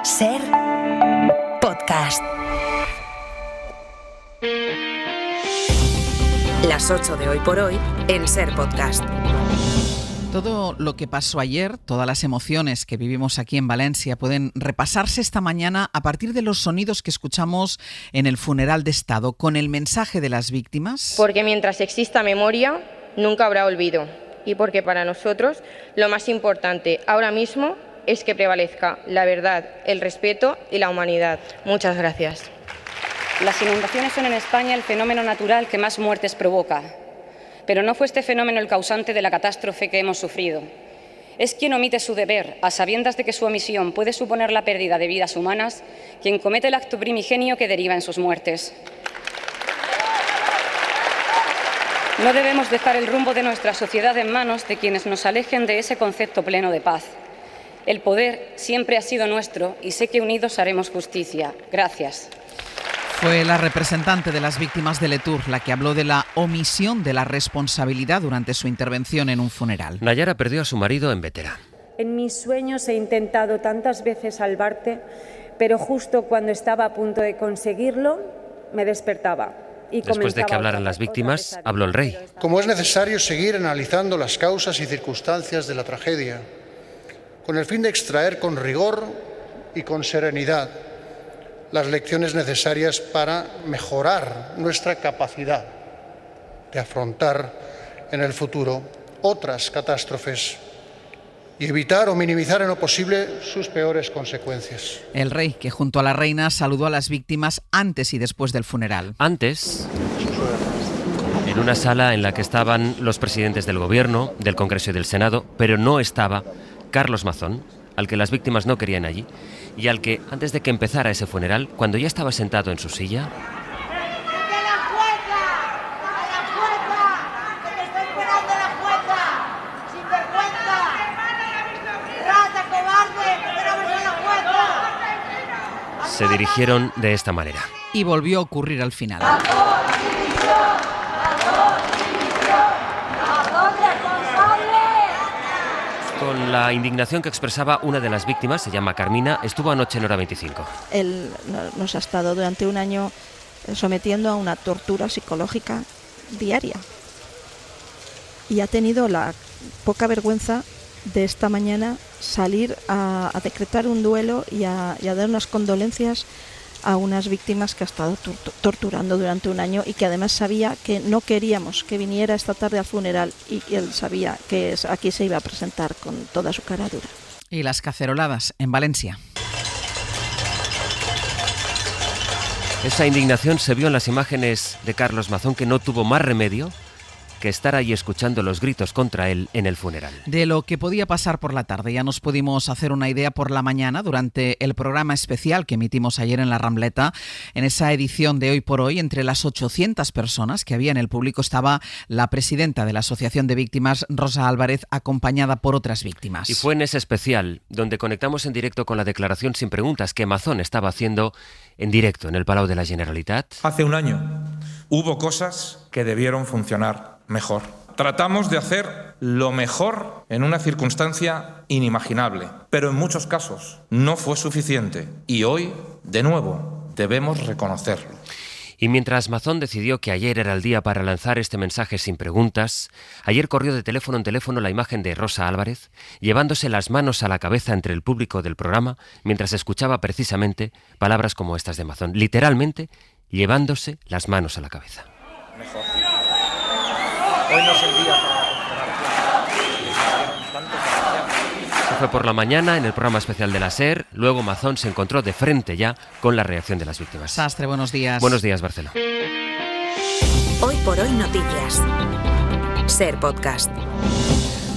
Ser Podcast. Las 8 de Hoy por Hoy en Ser Podcast. Todo lo que pasó ayer, todas las emociones que vivimos aquí en Valencia pueden repasarse esta mañana a partir de los sonidos que escuchamos en el funeral de Estado, con el mensaje de las víctimas. Porque mientras exista memoria, nunca habrá olvido. Y porque para nosotros lo más importante ahora mismo es que prevalezca la verdad, el respeto y la humanidad. Muchas gracias. Las inundaciones son en España el fenómeno natural que más muertes provoca. Pero no fue este fenómeno el causante de la catástrofe que hemos sufrido. Es quien omite su deber, a sabiendas de que su omisión puede suponer la pérdida de vidas humanas, quien comete el acto primigenio que deriva en sus muertes. No debemos dejar el rumbo de nuestra sociedad en manos de quienes nos alejen de ese concepto pleno de paz. El poder siempre ha sido nuestro y sé que unidos haremos justicia. Gracias. Fue la representante de las víctimas de Letour la que habló de la omisión de la responsabilidad durante su intervención en un funeral. Nayara perdió a su marido en Bétera. En mis sueños he intentado tantas veces salvarte, pero justo cuando estaba a punto de conseguirlo, me despertaba. Después de que hablaran las víctimas, habló el rey. Como es necesario seguir analizando las causas y circunstancias de la tragedia, con el fin de extraer con rigor y con serenidad las lecciones necesarias para mejorar nuestra capacidad de afrontar en el futuro otras catástrofes y evitar o minimizar en lo posible sus peores consecuencias. El rey, que junto a la reina saludó a las víctimas antes y después del funeral. Antes, en una sala en la que estaban los presidentes del Gobierno, del Congreso y del Senado, pero no estaba Carlos Mazón, al que las víctimas no querían allí, y al que, antes de que empezara ese funeral, cuando ya estaba sentado en su silla... se dirigieron de esta manera. Y volvió a ocurrir al final. Con la indignación que expresaba una de las víctimas, se llama Carmina, estuvo anoche en Hora 25. Él nos ha estado durante un año sometiendo a una tortura psicológica diaria. Y ha tenido la poca vergüenza de esta mañana salir a decretar un duelo y a dar unas condolencias a unas víctimas que ha estado torturando durante un año y que además sabía que no queríamos que viniera esta tarde al funeral y él sabía que aquí se iba a presentar con toda su cara dura. Y las caceroladas en Valencia. Esa indignación se vio en las imágenes de Carlos Mazón, que no tuvo más remedio que estar ahí escuchando los gritos contra él en el funeral. De lo que podía pasar por la tarde ya nos pudimos hacer una idea por la mañana durante el programa especial que emitimos ayer en la Rambleta. En esa edición de Hoy por Hoy, entre las 800 personas que había en el público estaba la presidenta de la Asociación de Víctimas, Rosa Álvarez, acompañada por otras víctimas. Y fue en ese especial donde conectamos en directo con la declaración sin preguntas que Mazón estaba haciendo en directo en el Palau de la Generalitat. Hace un año hubo cosas que debieron funcionar mejor. Tratamos de hacer lo mejor en una circunstancia inimaginable, pero en muchos casos no fue suficiente y hoy, de nuevo, debemos reconocerlo. Y mientras Mazón decidió que ayer era el día para lanzar este mensaje sin preguntas, ayer corrió de teléfono en teléfono la imagen de Rosa Álvarez, llevándose las manos a la cabeza entre el público del programa, mientras escuchaba precisamente palabras como estas de Mazón, literalmente llevándose las manos a la cabeza. Mejor. Hoy no es el día Se fue por la mañana en el programa especial de la SER. Luego Mazón se encontró de frente ya con la reacción de las víctimas. Sastre, buenos días. Buenos días, Barceló. Hoy por Hoy Noticias. Ser Podcast.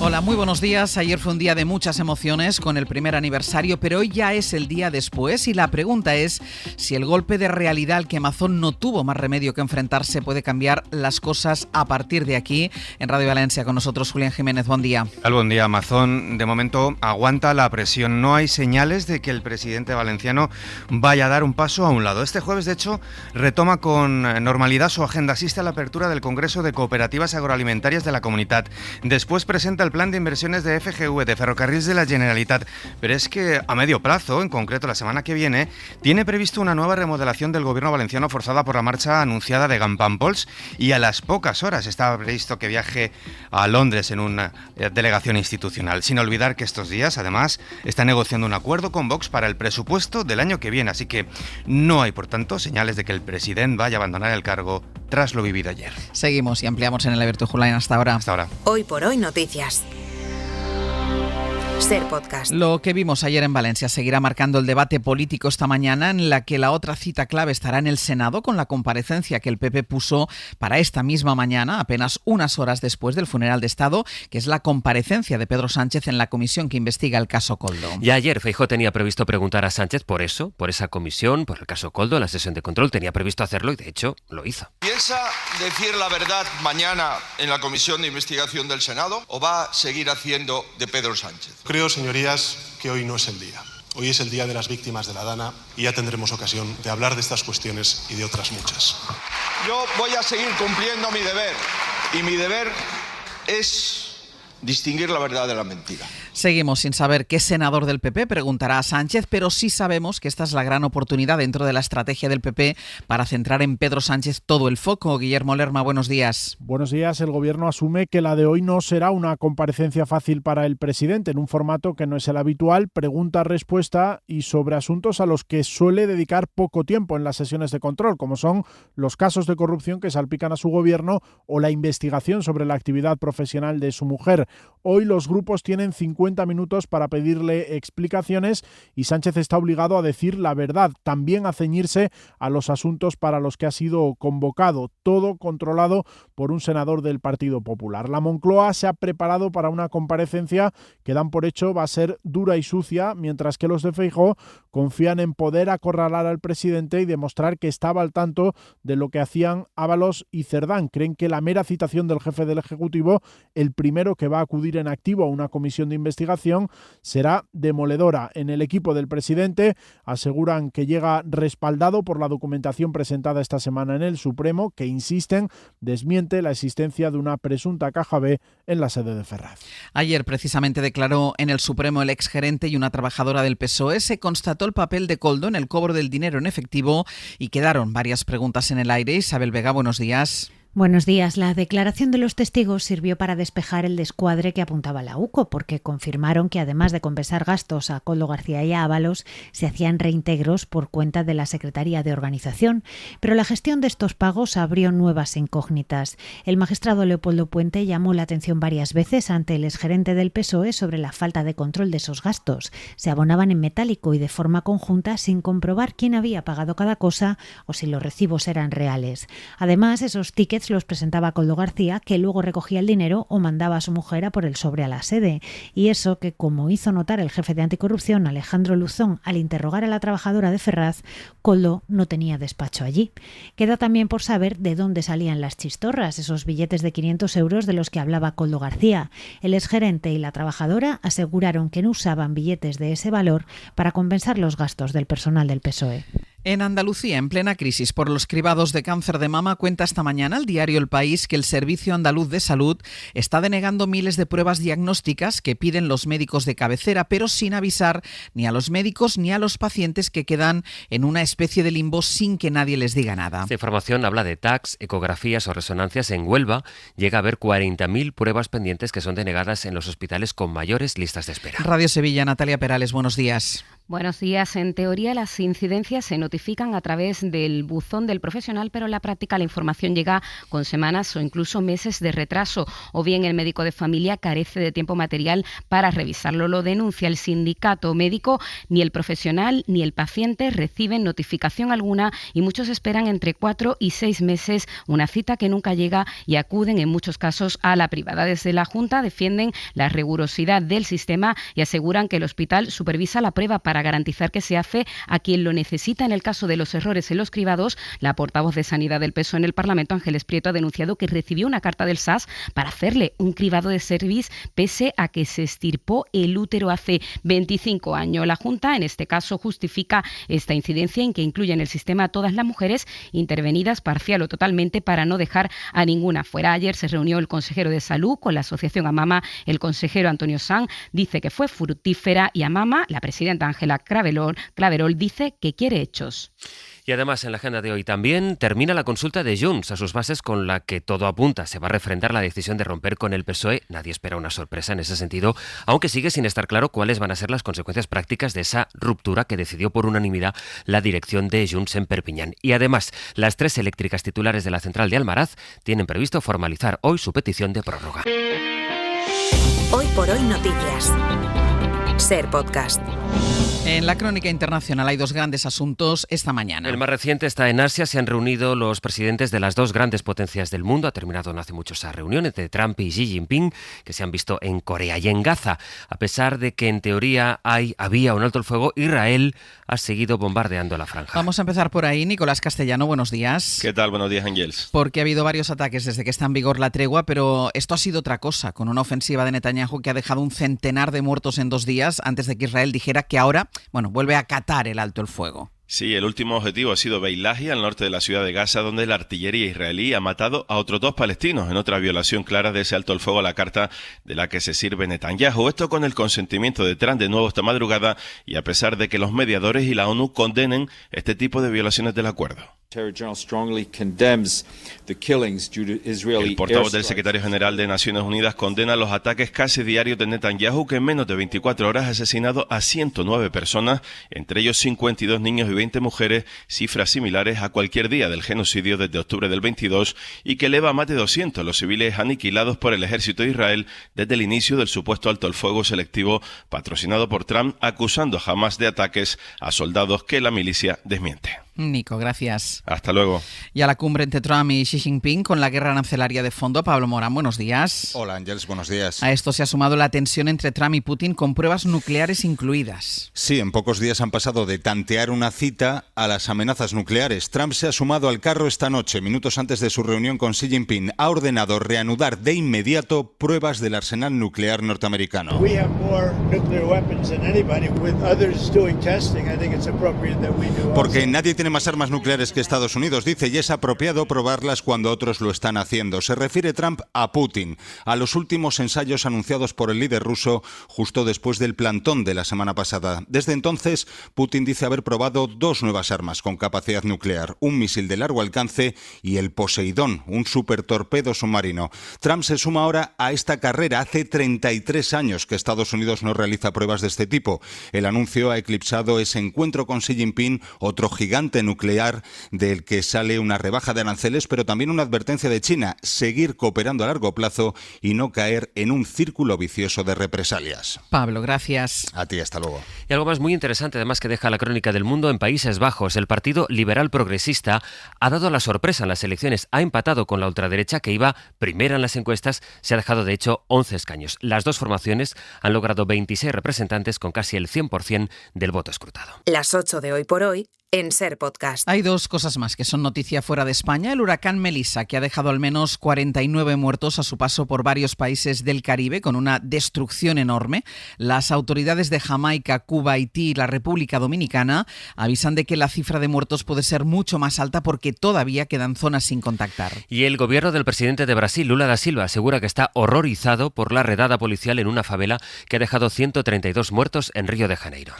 Hola, muy buenos días. Ayer fue un día de muchas emociones con el primer aniversario, pero hoy ya es el día después y la pregunta es si el golpe de realidad al que Mazón no tuvo más remedio que enfrentarse puede cambiar las cosas a partir de aquí. En Radio Valencia con nosotros Julián Jiménez, buen día. Buen día. Mazón de momento aguanta la presión. No hay señales de que el presidente valenciano vaya a dar un paso a un lado. Este jueves, de hecho, retoma con normalidad su agenda. Asiste a la apertura del Congreso de Cooperativas Agroalimentarias de la Comunitat. Después presenta el el plan de inversiones de FGV, de Ferrocarrils de la Generalitat, pero es que a medio plazo, en concreto la semana que viene, tiene previsto una nueva remodelación del gobierno valenciano forzada por la marcha anunciada de Gampampols, y a las pocas horas estaba previsto que viaje a Londres en una delegación institucional. Sin olvidar que estos días, además, está negociando un acuerdo con Vox para el presupuesto del año que viene, así que no hay, por tanto, señales de que el presidente vaya a abandonar el cargo tras lo vivido ayer. Seguimos y ampliamos en el Alberto Julain. Hasta ahora. Hasta ahora. Hoy por hoy noticias. Ser Podcast. Lo que vimos ayer en Valencia seguirá marcando el debate político esta mañana, en la que la otra cita clave estará en el Senado, con la comparecencia que el PP puso para esta misma mañana, apenas unas horas después del funeral de Estado, que es la comparecencia de Pedro Sánchez en la comisión que investiga el caso Koldo. Ya ayer Feijóo tenía previsto preguntar a Sánchez por eso, por esa comisión, por el caso Koldo, en la sesión de control. Tenía previsto hacerlo y, de hecho, lo hizo. ¿Piensa decir la verdad mañana en la comisión de investigación del Senado o va a seguir haciendo de Pedro Sánchez? Creo, señorías, que hoy no es el día. Hoy es el día de las víctimas de la Dana y ya tendremos ocasión de hablar de estas cuestiones y de otras muchas. Yo voy a seguir cumpliendo mi deber y mi deber es distinguir la verdad de la mentira. Seguimos sin saber qué senador del PP preguntará a Sánchez, pero sí sabemos que esta es la gran oportunidad dentro de la estrategia del PP para centrar en Pedro Sánchez todo el foco. Guillermo Lerma, buenos días. Buenos días. El Gobierno asume que la de hoy no será una comparecencia fácil para el presidente, en un formato que no es el habitual, pregunta-respuesta y sobre asuntos a los que suele dedicar poco tiempo en las sesiones de control, como son los casos de corrupción que salpican a su gobierno o la investigación sobre la actividad profesional de su mujer. Hoy los grupos tienen 50 minutos para pedirle explicaciones y Sánchez está obligado a decir la verdad, también a ceñirse a los asuntos para los que ha sido convocado, todo controlado por un senador del Partido Popular. La Moncloa se ha preparado para una comparecencia que dan por hecho va a ser dura y sucia, mientras que los de Feijóo confían en poder acorralar al presidente y demostrar que estaba al tanto de lo que hacían Ábalos y Cerdán. Creen que la mera citación del jefe del Ejecutivo, el primero que va a acudir en activo a una comisión de investigación, será demoledora. En el equipo del presidente aseguran que llega respaldado por la documentación presentada esta semana en el Supremo, que, insisten, desmiente la existencia de una presunta caja B en la sede de Ferraz. Ayer precisamente declaró en el Supremo el exgerente y una trabajadora del PSOE. Se constató el papel de Koldo en el cobro del dinero en efectivo y quedaron varias preguntas en el aire. Isabel Vega, buenos días. Buenos días. La declaración de los testigos sirvió para despejar el descuadre que apuntaba la UCO, porque confirmaron que además de compensar gastos a Koldo García y a Ábalos, se hacían reintegros por cuenta de la Secretaría de Organización. Pero la gestión de estos pagos abrió nuevas incógnitas. El magistrado Leopoldo Puente llamó la atención varias veces ante el exgerente del PSOE sobre la falta de control de esos gastos. Se abonaban en metálico y de forma conjunta sin comprobar quién había pagado cada cosa o si los recibos eran reales. Además, esos tickets los presentaba Koldo García, que luego recogía el dinero o mandaba a su mujer a por el sobre a la sede. Y eso que, como hizo notar el jefe de anticorrupción, Alejandro Luzón, al interrogar a la trabajadora de Ferraz, Koldo no tenía despacho allí. Queda también por saber de dónde salían las chistorras, esos billetes de 500 euros de los que hablaba Koldo García. El exgerente y la trabajadora aseguraron que no usaban billetes de ese valor para compensar los gastos del personal del PSOE. En Andalucía, en plena crisis por los cribados de cáncer de mama, cuenta esta mañana el diario El País que el Servicio Andaluz de Salud está denegando miles de pruebas diagnósticas que piden los médicos de cabecera, pero sin avisar ni a los médicos ni a los pacientes, que quedan en una especie de limbo sin que nadie les diga nada. Esta información habla de TACs, ecografías o resonancias. En Huelva llega a haber 40.000 pruebas pendientes que son denegadas en los hospitales con mayores listas de espera. Radio Sevilla, Natalia Perales, buenos días. Buenos días. En teoría, las incidencias se notifican a través del buzón del profesional, pero en la práctica la información llega con semanas o incluso meses de retraso, o bien el médico de familia carece de tiempo material para revisarlo. Lo denuncia el sindicato médico. Ni el profesional ni el paciente reciben notificación alguna y muchos esperan entre 4 y 6 meses una cita que nunca llega y acuden en muchos casos a la privada. Desde la Junta defienden la rigurosidad del sistema y aseguran que el hospital supervisa la prueba para para garantizar que se hace a quien lo necesita. En el caso de los errores en los cribados, la portavoz de Sanidad del PSOE en el Parlamento, Ángeles Prieto, ha denunciado que recibió una carta del SAS para hacerle un cribado de cervix pese a que se extirpó el útero hace 25 años. La Junta, en este caso, justifica esta incidencia en que incluye en el sistema a todas las mujeres intervenidas parcial o totalmente para no dejar a ninguna fuera. Ayer se reunió el consejero de Salud con la asociación AMAMA. El consejero Antonio Sanz dice que fue fructífera y AMAMA, la presidenta Ángela Claverol, dice que quiere hechos. Y además, en la agenda de hoy también termina la consulta de Junts a sus bases, con la que todo apunta. Se va a refrendar la decisión de romper con el PSOE. Nadie espera una sorpresa en ese sentido, aunque sigue sin estar claro cuáles van a ser las consecuencias prácticas de esa ruptura que decidió por unanimidad la dirección de Junts en Perpiñán. Y además, las 3 eléctricas titulares de la central de Almaraz tienen previsto formalizar hoy su petición de prórroga. Hoy por hoy noticias. Ser Podcast. En la crónica internacional hay 2 grandes asuntos esta mañana. El más reciente está en Asia. Se han reunido los presidentes de las 2 grandes potencias del mundo. Ha terminado no hace mucho esa reunión entre Trump y Xi Jinping, que se han visto en Corea y en Gaza. A pesar de que en teoría había un alto el fuego, Israel ha seguido bombardeando la franja. Vamos a empezar por ahí. Nicolás Castellano, buenos días. ¿Qué tal? Buenos días, Ángels. Porque ha habido varios ataques desde que está en vigor la tregua, pero esto ha sido otra cosa, con una ofensiva de Netanyahu que ha dejado un centenar de muertos en 2 días antes de que Israel dijera que ahora, vuelve a acatar el alto el fuego. Sí, el último objetivo ha sido Beit Lahi, al norte de la ciudad de Gaza, donde la artillería israelí ha matado a otros 2 palestinos en otra violación clara de ese alto el fuego a la carta de la que se sirve Netanyahu. Esto con el consentimiento de Trump de nuevo esta madrugada y a pesar de que los mediadores y la ONU condenen este tipo de violaciones del acuerdo. El portavoz del secretario general de Naciones Unidas condena los ataques casi diarios de Netanyahu, que en menos de 24 horas ha asesinado a 109 personas, entre ellos 52 niños y 20 mujeres, cifras similares a cualquier día del genocidio desde octubre del 22, y que eleva a más de 200 los civiles aniquilados por el ejército de Israel desde el inicio del supuesto alto el fuego selectivo patrocinado por Trump, acusando a Hamás de ataques a soldados que la milicia desmiente. Nico, gracias. Hasta luego. Y a la cumbre entre Trump y Xi Jinping con la guerra arancelaria de fondo. Pablo Morán, buenos días. Hola, Ángels, buenos días. A esto se ha sumado la tensión entre Trump y Putin con pruebas nucleares incluidas. Sí, en pocos días han pasado de tantear una cita a las amenazas nucleares. Trump se ha sumado al carro esta noche, minutos antes de su reunión con Xi Jinping. Ha ordenado reanudar de inmediato pruebas del arsenal nuclear norteamericano. Porque nadie tiene más armas nucleares que Estados Unidos, dice, y es apropiado probarlas cuando otros lo están haciendo. Se refiere Trump a Putin, a los últimos ensayos anunciados por el líder ruso justo después del plantón de la semana pasada. Desde entonces, Putin dice haber probado 2 nuevas armas con capacidad nuclear, un misil de largo alcance y el Poseidón, un supertorpedo submarino. Trump se suma ahora a esta carrera. Hace 33 años que Estados Unidos no realiza pruebas de este tipo. El anuncio ha eclipsado ese encuentro con Xi Jinping, otro gigante nuclear del que sale una rebaja de aranceles, pero también una advertencia de China: seguir cooperando a largo plazo y no caer en un círculo vicioso de represalias. Pablo, gracias. A ti, hasta luego. Y algo más muy interesante, además, que deja la crónica del mundo. En Países Bajos, el Partido Liberal Progresista ha dado la sorpresa en las elecciones. Ha empatado con la ultraderecha, que iba primera en las encuestas. Se ha dejado, de hecho, 11 escaños. Las 2 formaciones han logrado 26 representantes con casi el 100% del voto escrutado. Las 8 de Hoy por Hoy en Ser Podcast. Hay 2 cosas más que son noticia fuera de España. El huracán Melissa, que ha dejado al menos 49 muertos a su paso por varios países del Caribe, con una destrucción enorme. Las autoridades de Jamaica, Cuba, Haití y la República Dominicana avisan de que la cifra de muertos puede ser mucho más alta porque todavía quedan zonas sin contactar. Y el gobierno del presidente de Brasil, Lula da Silva, asegura que está horrorizado por la redada policial en una favela que ha dejado 132 muertos en Río de Janeiro.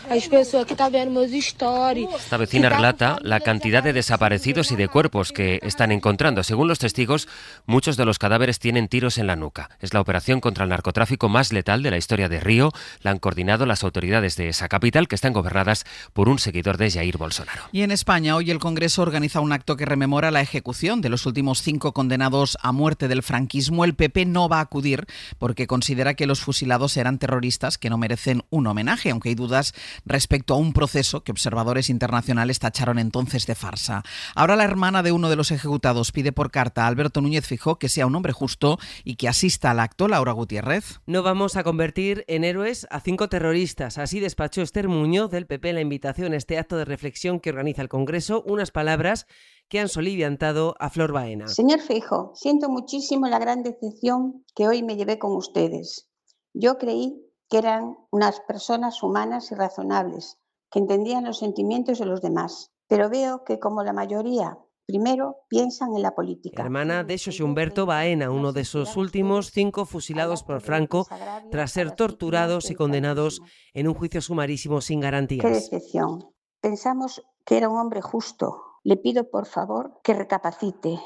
Esta vecina relata la cantidad de desaparecidos y de cuerpos que están encontrando. Según los testigos, muchos de los cadáveres tienen tiros en la nuca. Es la operación contra el narcotráfico más letal de la historia de Río. La han coordinado las autoridades de esa capital, que están gobernadas por un seguidor de Jair Bolsonaro. Y en España, hoy el Congreso organiza un acto que rememora la ejecución de los últimos 5 condenados a muerte del franquismo. El PP no va a acudir porque considera que los fusilados eran terroristas que no merecen un homenaje, aunque hay dudas respecto a un proceso que observadores internacionales tribunales tacharon entonces de farsa. Ahora la hermana de uno de los ejecutados pide por carta a Alberto Núñez Feijóo que sea un hombre justo y que asista al acto. Laura Gutiérrez. No vamos a convertir en héroes a 5 terroristas. Así despachó Esther Muñoz del PP en la invitación a este acto de reflexión que organiza el Congreso, unas palabras que han soliviantado a Flor Baena. Señor Feijóo, siento muchísimo la gran decepción que hoy me llevé con ustedes. Yo creí que eran unas personas humanas y razonables, que entendían los sentimientos de los demás, pero veo que, como la mayoría, primero piensan en la política. Hermana de Xosé Humberto Baena, uno de esos últimos 5 fusilados por Franco tras ser torturados y condenados en un juicio sumarísimo sin garantías. ¡Qué decepción! Pensamos que era un hombre justo. Le pido, por favor, que recapacite.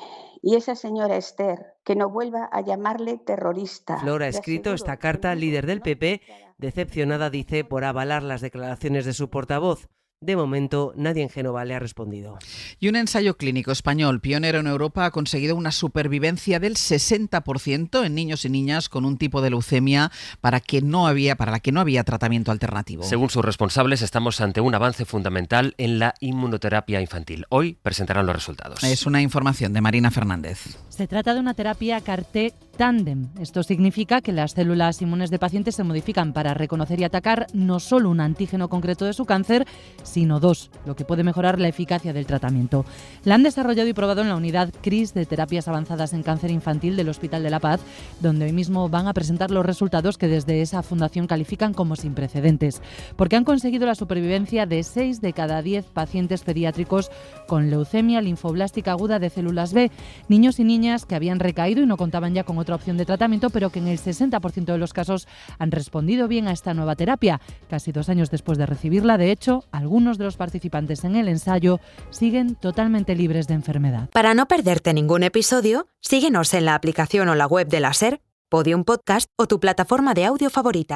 Y esa señora Esther, que no vuelva a llamarle terrorista. Flor ha escrito esta carta al líder del PP, decepcionada, dice, por avalar las declaraciones de su portavoz. De momento, nadie en Génova le ha respondido. Y un ensayo clínico español pionero en Europa ha conseguido una supervivencia del 60% en niños y niñas con un tipo de leucemia para la que no había tratamiento alternativo. Según sus responsables, estamos ante un avance fundamental en la inmunoterapia infantil. Hoy presentarán los resultados. Es una información de Marina Fernández. Se trata de una terapia CAR-T tándem. Esto significa que las células inmunes de pacientes se modifican para reconocer y atacar no solo un antígeno concreto de su cáncer, sino 2, lo que puede mejorar la eficacia del tratamiento. La han desarrollado y probado en la unidad CRIS de terapias avanzadas en cáncer infantil del Hospital de la Paz, donde hoy mismo van a presentar los resultados que desde esa fundación califican como sin precedentes, porque han conseguido la supervivencia de 6 de cada 10 pacientes pediátricos con leucemia linfoblástica aguda de células B, niños y niñas que habían recaído y no contaban ya con otra opción de tratamiento, pero que en el 60% de los casos han respondido bien a esta nueva terapia. Casi 2 años después de recibirla, de hecho, algunos de los participantes en el ensayo siguen totalmente libres de enfermedad. Para no perderte ningún episodio, síguenos en la aplicación o la web de la SER, Podium Podcast o tu plataforma de audio favorita.